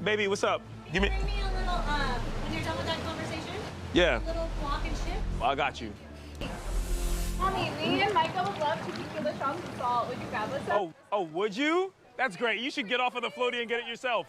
Baby, what's up? Give me. Bring me a little, when you're done with that conversation, Yeah. a little block and chip. I got you. Mommy, me and Micah would love to tequila shots with salt. Would you grab us some? Oh, would you? That's great. You should get off of the floaty and get it yourself.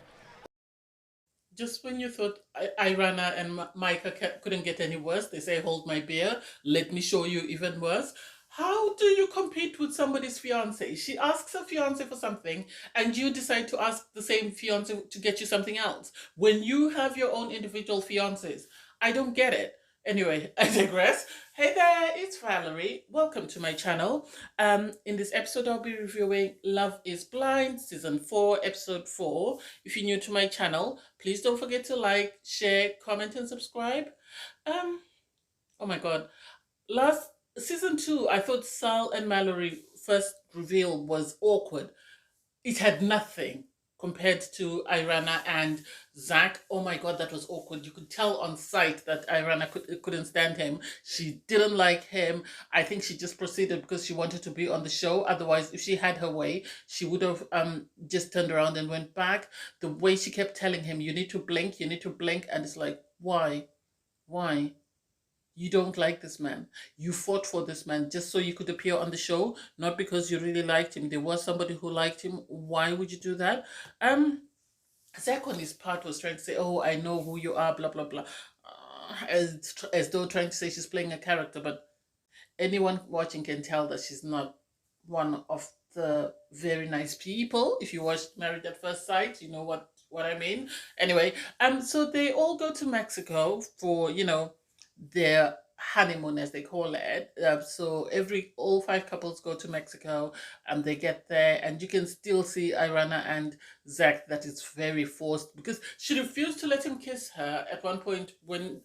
Just when you thought Irana and Micah couldn't get any worse, they say, hold my beer, let me show you even worse. How do you compete with somebody's fiance? She asks her fiance for something, and you decide to ask the same fiance to get you something else when you have your own individual fiancés. I don't get it. Anyway, I digress. Hey there, it's Valerie. Welcome to my channel. In this episode, I'll be reviewing Love is Blind, Season 4, Episode 4. If you're new to my channel, please don't forget to like, share, comment, and subscribe. Oh my God. Season 2, I thought Sal and Mallory first reveal was awkward. It had nothing compared to Irana and Zach. Oh my God, that was awkward. You could tell on sight that Irana couldn't stand him. She didn't like him. I think she just proceeded because she wanted to be on the show. Otherwise, if she had her way, she would have just turned around and went back. The way she kept telling him, you need to blink, you need to blink. And it's like, why? Why? You don't like this man. You fought for this man just so you could appear on the show, not because you really liked him. There was somebody who liked him. Why would you do that? Zach on his part was trying to say, oh, I know who you are, blah, blah, blah. As though trying to say she's playing a character, but anyone watching can tell that she's not one of the very nice people. If you watched Married at First Sight, you know what I mean. Anyway, so they all go to Mexico for, their honeymoon, as they call it. So all 5 couples go to Mexico, and they get there, and you can still see Irana and Zach that it's very forced because she refused to let him kiss her at one point when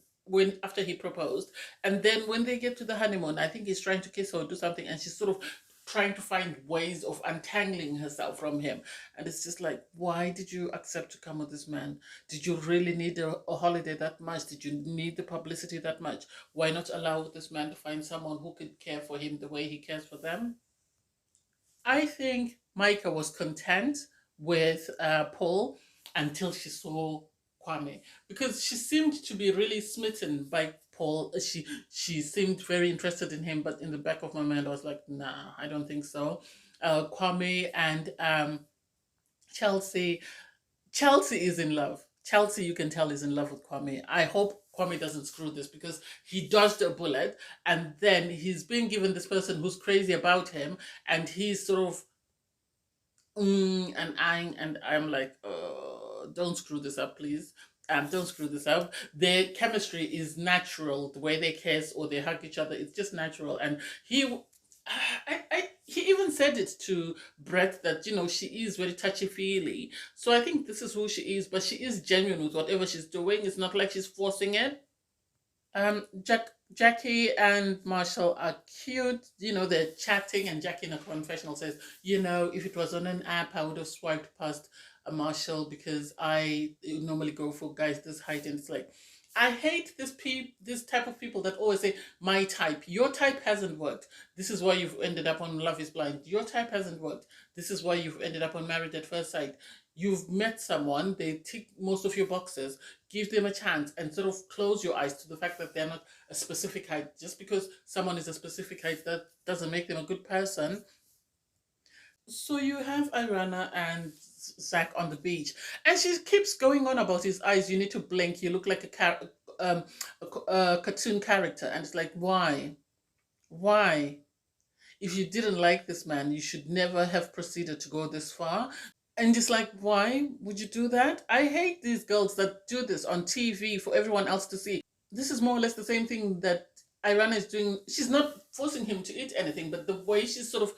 after he proposed, and then when they get to the honeymoon, I think he's trying to kiss her or do something, and she's sort of trying to find ways of untangling herself from him. And it's just like, why did you accept to come with this man? Did you really need a holiday that much? Did you need the publicity that much? Why not allow this man to find someone who could care for him the way he cares for them? I think Micah was content with Paul until she saw Kwame, because she seemed to be really smitten by Paul. She seemed very interested in him, but in the back of my mind, I was like, nah, I don't think so. Kwame and Chelsea. Chelsea is in love. Chelsea, you can tell, is in love with Kwame. I hope Kwame doesn't screw this, because he dodged a bullet, and then he's being given this person who's crazy about him, and he's sort of and I'm like, don't screw this up, please. Don't screw this up. Their chemistry is natural. The way they kiss or they hug each other, it's just natural. And he even said it to Brett that, she is very touchy-feely. So I think this is who she is, but she is genuine with whatever she's doing. It's not like she's forcing it. Jackie and Marshall are cute. They're chatting, and Jackie in a confessional says, if it was on an app, I would have swiped past a Marshall because I normally go for guys this height. And it's like, I hate this type of people that always say, my type. Your type hasn't worked. This is why you've ended up on Love is Blind. Your type hasn't worked. This is why you've ended up on Married at First Sight. You've met someone, they tick most of your boxes, give them a chance, and sort of close your eyes to the fact that they're not a specific height. Just because someone is a specific height, that doesn't make them a good person. So you have Irana and Zach on the beach, and she keeps going on about his eyes. You need to blink. You look like a cartoon character. And it's like, why? Why? If you didn't like this man, you should never have proceeded to go this far. And just like, why would you do that? I hate these girls that do this on TV for everyone else to see. This is more or less the same thing that Irana is doing. She's not forcing him to eat anything, but the way she's sort of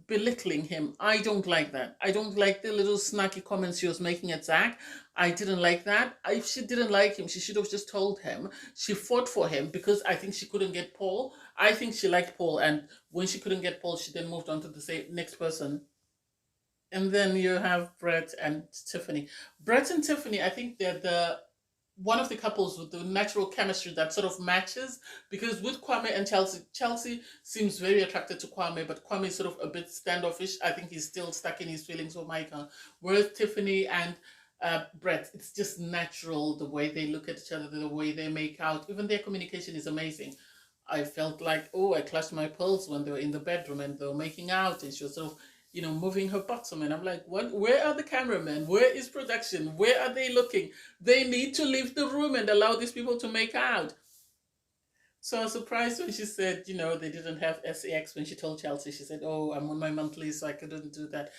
belittling him, I don't like that. I don't like the little snacky comments she was making at Zach. I didn't like that. If she didn't like him, she should have just told him. She fought for him because I think she couldn't get Paul. I think she liked Paul, and when she couldn't get Paul, she then moved on to the next person. And then you have Brett and Tiffany. Brett and Tiffany, I think they're one of the couples with the natural chemistry that sort of matches, because with Kwame and Chelsea seems very attracted to Kwame, but Kwame is sort of a bit standoffish. I think he's still stuck in his feelings for Micah. Whereas Tiffany and Brett, it's just natural the way they look at each other, the way they make out. Even their communication is amazing. I felt like, oh, I clutched my pearls when they were in the bedroom and they were making out, and she was sort of, moving her bottom. And I'm like, what? Where are the cameramen? Where is production? Where are they looking? They need to leave the room and allow these people to make out. So I was surprised when she said, they didn't have sex. When she told Chelsea, she said, oh, I'm on my monthly, so I couldn't do that.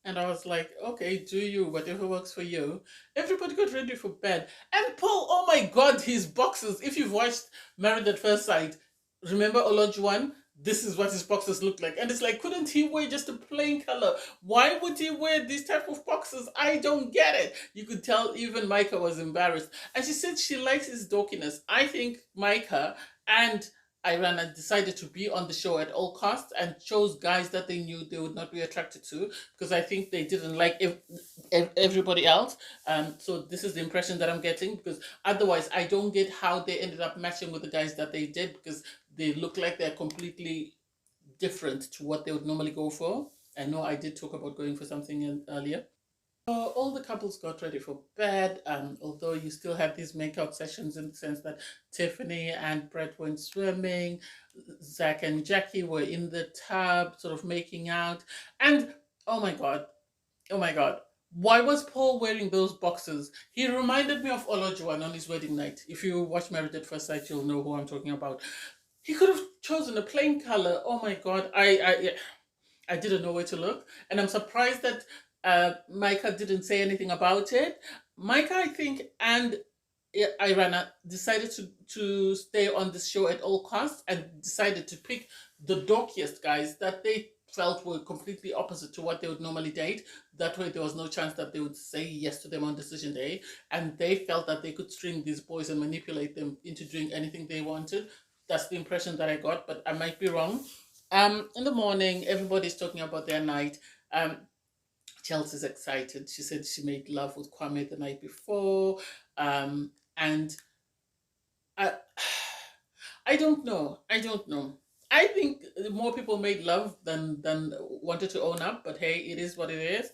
And I was like, okay, do you, whatever works for you. Everybody got ready for bed. And Paul, oh my God, his boxes. If you've watched Married at First Sight, remember Olajuwon? This is what his boxes look like. And it's like, couldn't he wear just a plain color? Why would he wear these type of boxes? I don't get it. You could tell even Micah was embarrassed. And she said she likes his dorkiness. I think Micah and Irana decided to be on the show at all costs and chose guys that they knew they would not be attracted to, because I think they didn't like everybody else. So this is the impression that I'm getting, because otherwise I don't get how they ended up matching with the guys that they did, because they look like they're completely different to what they would normally go for. I know I did talk about going for something earlier. All the couples got ready for bed, although you still have these makeout sessions, in the sense that Tiffany and Brett went swimming, Zach and Jackie were in the tub sort of making out, and oh my god, oh my god, why was Paul wearing those boxes? He reminded me of Olajuwon on his wedding night. If you watch Married at First Sight, you'll know who I'm talking about. He could have chosen a plain color. Oh my god, I didn't know where to look. And I'm surprised that Micah didn't say anything about it. Micah, I think, and Irana decided to stay on the show at all costs, and decided to pick the dorkiest guys that they felt were completely opposite to what they would normally date. That way there was no chance that they would say yes to them on decision day. And they felt that they could string these boys and manipulate them into doing anything they wanted. That's the impression that I got, but I might be wrong. In the morning, everybody's talking about their night. Chelsea's excited. She said she made love with Kwame the night before. And I, I don't know. I don't know. I think more people made love than wanted to own up, but hey, it is what it is.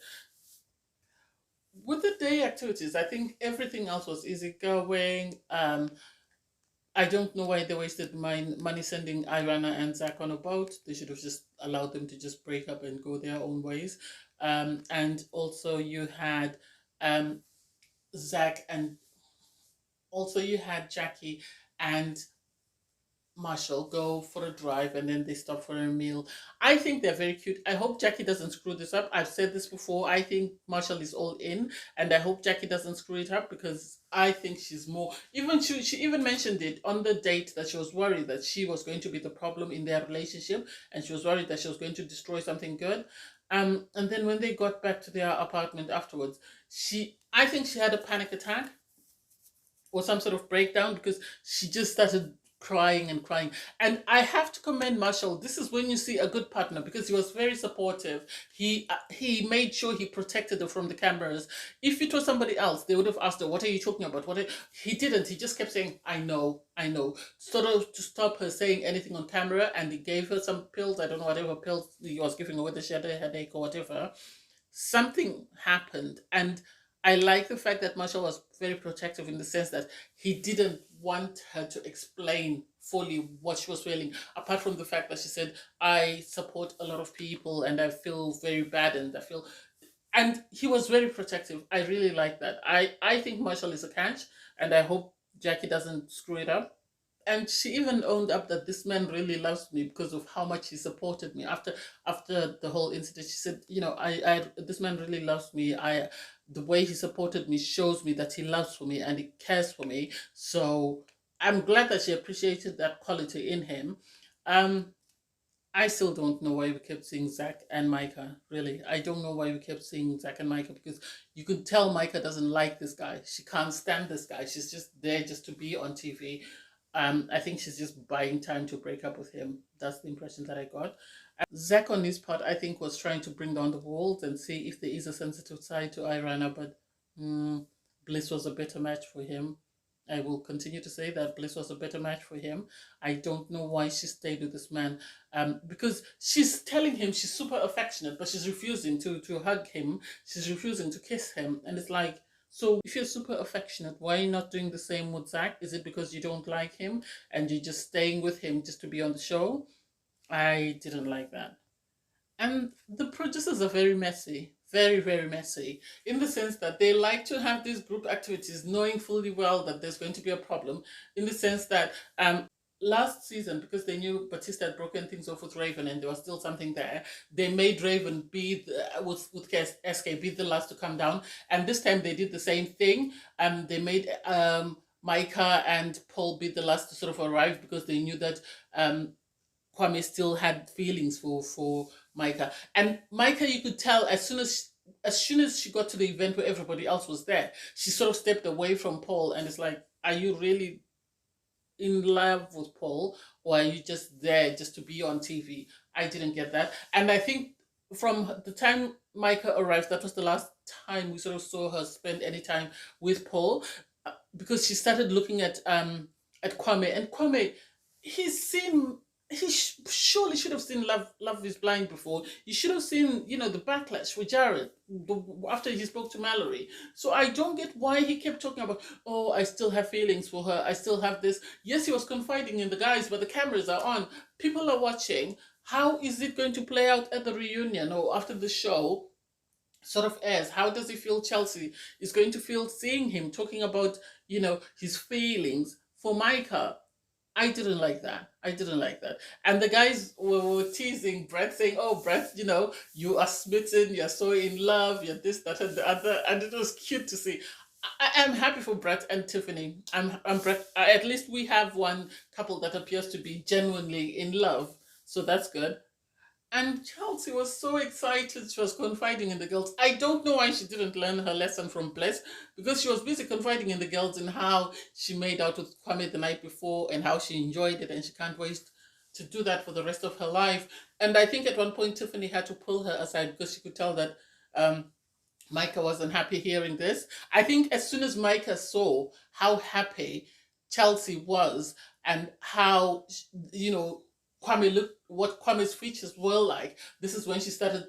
With the day activities, I think everything else was easygoing. I don't know why they wasted money sending Irana and Zach on a boat. They should have just allowed them to just break up and go their own ways. And also you had Zach, and also you had Jackie and Marshall go for a drive, and then they stop for a meal. I think they're very cute. I hope Jackie doesn't screw this up. I've said this before. I think Marshall is all in, and I hope Jackie doesn't screw it up, because I think she's more. Even she even mentioned it on the date, that she was worried that she was going to be the problem in their relationship, and she was worried that she was going to destroy something good. And then when they got back to their apartment afterwards, I think she had a panic attack or some sort of breakdown, because she just started crying and crying. And I have to commend Marshall. This is when you see a good partner, because he was very supportive. He made sure he protected her from the cameras. If it was somebody else, they would have asked her, what are you talking about? He didn't. He just kept saying, I know, sort of to stop her saying anything on camera. And he gave her some pills. I don't know, whatever pills he was giving her, whether she had a headache or whatever. Something happened. And I like the fact that Marshall was very protective, in the sense that he didn't want her to explain fully what she was feeling, apart from the fact that she said, I support a lot of people and I feel very bad, and he was very protective. I really like that. I think Marshall is a catch, and I hope Jackie doesn't screw it up. And she even owned up that this man really loves me because of how much he supported me after the whole incident. She said, I this man really loves me. The way he supported me shows me that he loves for me and he cares for me. So I'm glad that she appreciated that quality in him. I still don't know why we kept seeing Zach and Micah. Really, I don't know why we kept seeing Zach and Micah, because you could tell Micah doesn't like this guy. She can't stand this guy. She's just there just to be on TV. I think she's just buying time to break up with him. That's the impression that I got. Zach, on his part, I think was trying to bring down the walls and see if there is a sensitive side to Irana, but Bliss was a better match for him. I will continue to say that Bliss was a better match for him. I don't know why she stayed with this man. Because she's telling him she's super affectionate, but she's refusing to hug him. She's refusing to kiss him. And it's like, so if you're super affectionate, why are you not doing the same with Zach? Is it because you don't like him and you're just staying with him just to be on the show? I didn't like that. And the producers are very messy, very, very messy, in the sense that they like to have these group activities knowing fully well that there's going to be a problem, in the sense that last season, because they knew Batista had broken things off with Raven and there was still something there, they made Raven be, with SK, be the last to come down. And this time they did the same thing. They made Micah and Paul be the last to sort of arrive because they knew that Kwame still had feelings for Micah. And Micah, you could tell as soon as she got to the event where everybody else was there, she sort of stepped away from Paul, and it's like, are you really in love with Paul, or are you just there just to be on TV? I didn't get that. And I think from the time Micah arrived, that was the last time we sort of saw her spend any time with Paul, because she started looking at Kwame, and Kwame, he surely should have seen Love is Blind before. You should have seen, the backlash for Jared after he spoke to Mallory. So I don't get why he kept talking about, oh, I still have feelings for her. I still have this. Yes, he was confiding in the guys, but the cameras are on. People are watching. How is it going to play out at the reunion or after the show sort of airs? How does he feel Chelsea is going to feel seeing him talking about, his feelings for Micah? I didn't like that. I didn't like that. And the guys were teasing Brett, saying, oh, Brett, you are smitten, you're so in love, you're this, that, and the other. And it was cute to see. I am happy for Brett and Tiffany. I'm Brett. At least we have one couple that appears to be genuinely in love. So that's good. And Chelsea was so excited. She was confiding in the girls. I don't know why she didn't learn her lesson from Bless, because she was busy confiding in the girls and how she made out with Kwame the night before and how she enjoyed it and she can't wait to do that for the rest of her life. And I think at one point Tiffany had to pull her aside because she could tell that Micah wasn't happy hearing this. I think as soon as Micah saw how happy Chelsea was and how, Kwame looked, what Kwame's features were like, this is when she started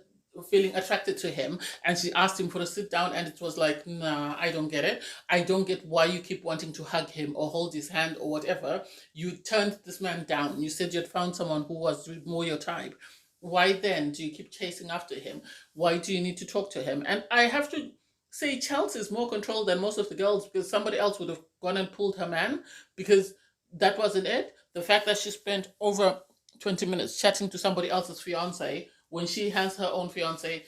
feeling attracted to him, and she asked him for a sit down, and it was like, nah, I don't get it. I don't get why you keep wanting to hug him or hold his hand or whatever. You turned this man down. You said you'd found someone who was more your type. Why then do you keep chasing after him? Why do you need to talk to him? And I have to say Chelsea is more controlled than most of the girls, because somebody else would have gone and pulled her man, because that wasn't it. The fact that she spent over 20 minutes chatting to somebody else's fiance when she has her own fiance,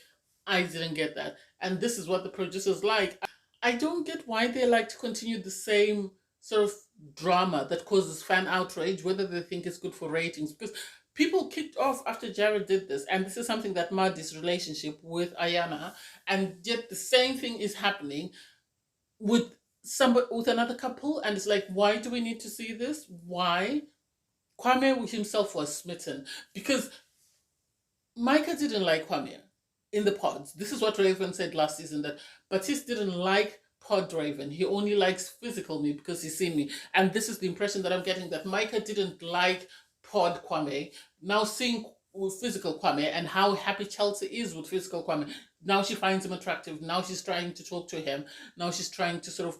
I didn't get that. And this is what the producers like. I don't get why they like to continue the same sort of drama that causes fan outrage, whether they think it's good for ratings, because people kicked off after Jared did this, and this is something that marred his relationship with Ayana, and yet the same thing is happening with another couple, and it's like, why do we need to see this? Why? Kwame himself was smitten because Micah didn't like Kwame in the pods. This is what Raven said last season, that Batiste didn't like pod Raven. He only likes physical me because he's seen me. And this is the impression that I'm getting, that Micah didn't like pod Kwame. Now seeing with physical Kwame and how happy Chelsea is with physical Kwame. Now she finds him attractive. Now she's trying to talk to him. Now she's trying to sort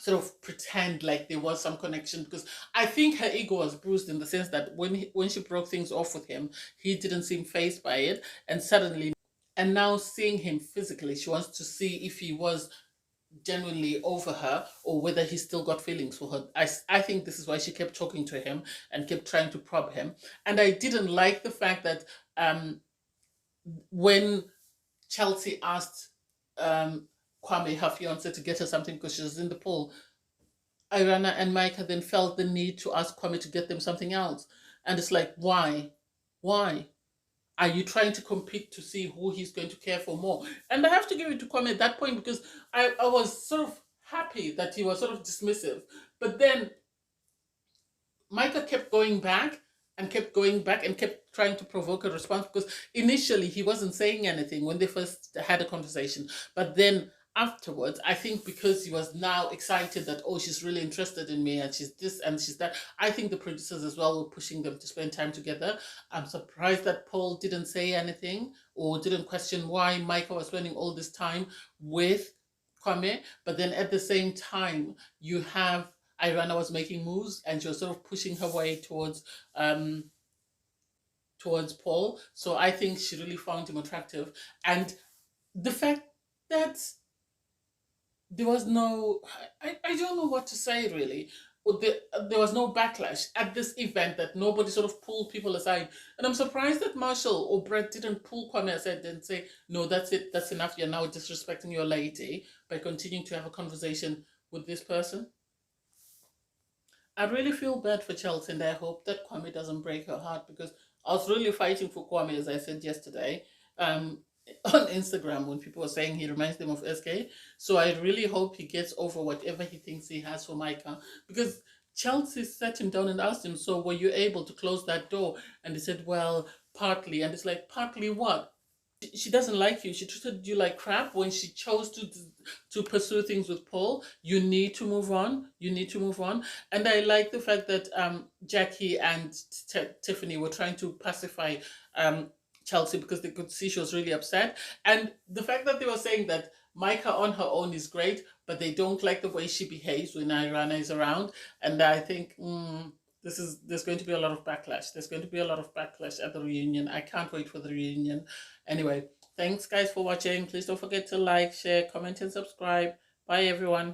of pretend like there was some connection, because I think her ego was bruised in the sense that when she broke things off with him, he didn't seem fazed by it, and now seeing him physically, she wants to see if he was genuinely over her or whether he still got feelings for her. I think this is why she kept talking to him and kept trying to probe him. And I didn't like the fact that when Chelsea asked Kwame, her fiance, to get her something because she was in the pool, Irana and Micah then felt the need to ask Kwame to get them something else. And it's like, why? Why? Are you trying to compete to see who he's going to care for more? And I have to give it to Kwame at that point, because I was sort of happy that he was sort of dismissive. But then Micah kept going back and kept going back and kept trying to provoke a response, because initially he wasn't saying anything when they first had a conversation. But then afterwards, I think because he was now excited that, oh, she's really interested in me and she's this and she's that, I think the producers as well were pushing them to spend time together. I'm surprised that Paul didn't say anything or didn't question why Micah was spending all this time with Kwame. But then at the same time, you have Irana was making moves and she was sort of pushing her way um towards Paul. So I think she really found him attractive. And the fact that there was no, I don't know what to say really. There was no backlash at this event, that nobody sort of pulled people aside. And I'm surprised that Marshall or Brett didn't pull Kwame aside and say, no, that's it, that's enough. You're now disrespecting your lady by continuing to have a conversation with this person. I really feel bad for Chelsea, and I hope that Kwame doesn't break her heart, because I was really fighting for Kwame, as I said yesterday, on Instagram, when people were saying he reminds them of SK. So I really hope he gets over whatever he thinks he has for Micah, because Chelsea sat him down and asked him, so were you able to close that door? And he said, well, partly. And it's like, partly what? She doesn't like you. She treated you like crap when she chose to pursue things with Paul. You need to move on. You need to move on. And I like the fact that Jackie and Tiffany were trying to pacify Chelsea, because they could see she was really upset. And the fact that they were saying that Micah on her own is great, but they don't like the way she behaves when Irana is around. And I think there's going to be a lot of backlash. There's going to be a lot of backlash at the reunion. I can't wait for the reunion. Anyway, thanks guys for watching. Please don't forget to like, share, comment, and subscribe. Bye everyone.